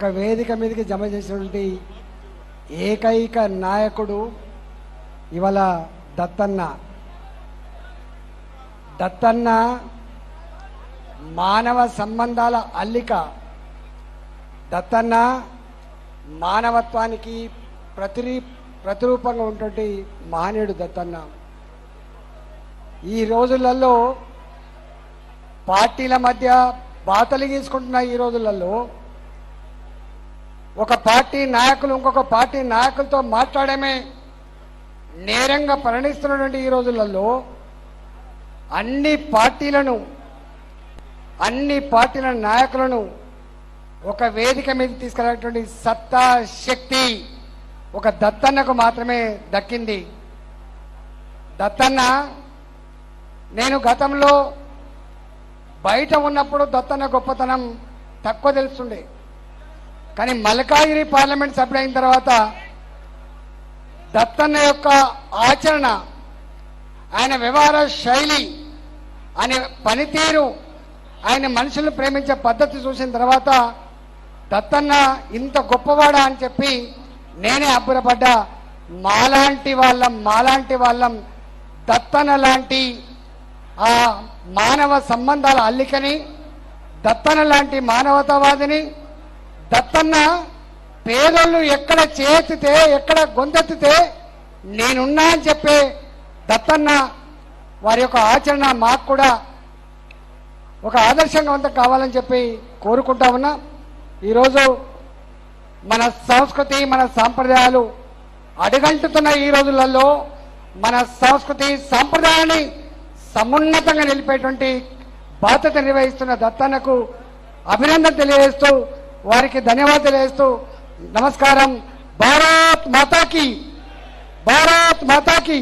ఒక వేదిక మీదకి జమ చేసినటువంటి ఏకైక నాయకుడు ఇవాళ దత్తన్న. దత్తన్న మానవ సంబంధాల అల్లిక. దత్తన్న మానవత్వానికి ప్రతిరూపంగా ఉన్నటువంటి మహనీయుడు దత్తన్న. ఈ రోజులలో పార్టీల మధ్య బాతలు గీసుకుంటున్న ఈ రోజులలో ఒక పార్టీ నాయకులు ఇంకొక పార్టీ నాయకులతో మాట్లాడమే నేరంగా పరిణిస్తున్నటువంటి ఈ రోజులలో అన్ని పార్టీల నాయకులను ఒక వేదిక మీద తీసుకెళ్ళినటువంటి సత్తా శక్తి ఒక దత్తన్నకు మాత్రమే దక్కింది. దత్తన్న నేను గతంలో బయట ఉన్నప్పుడు దత్తన్న గొప్పతనం తక్కువ తెలుస్తుండే, కానీ మల్కాజిగిరి పార్లమెంట్ సభ్యుడైన తర్వాత దత్తన్న యొక్క ఆచరణ, ఆయన వ్యవహార శైలి, ఆయన పనితీరు, ఆయన మనుషులను ప్రేమించే పద్ధతి చూసిన తర్వాత దత్తన్న ఇంత గొప్పవాడా అని చెప్పి నేనే అబ్బురపడ్డా. మాలాంటి వాళ్ళం దత్తన్న లాంటి ఆ మానవ సంబంధాల అల్లికని, దత్తన్న లాంటి మానవతావాదిని, దత్తన్న పేదోళ్ళు ఎక్కడ చేతితే ఎక్కడ గొంతెత్తితే నేనున్నా అని చెప్పే దత్తన్న వారి యొక్క ఆచరణ మాకు కూడా ఒక ఆదర్శంగా కావాలని చెప్పి కోరుకుంటా ఉన్నా. ఈరోజు మన సంస్కృతి మన సాంప్రదాయాలు అడుగంటుతున్న ఈ రోజులలో మన సంస్కృతి సాంప్రదాయాన్ని సమున్నతంగా నిలిపేటువంటి బాధ్యత నిర్వహిస్తున్న దత్తన్నకు అభినందన తెలియజేస్తూ వారికి ధన్యవాదాలు తెలియజేస్తూ నమస్కారం. భారత్ మాతాకి, భారత్ మాతాకి.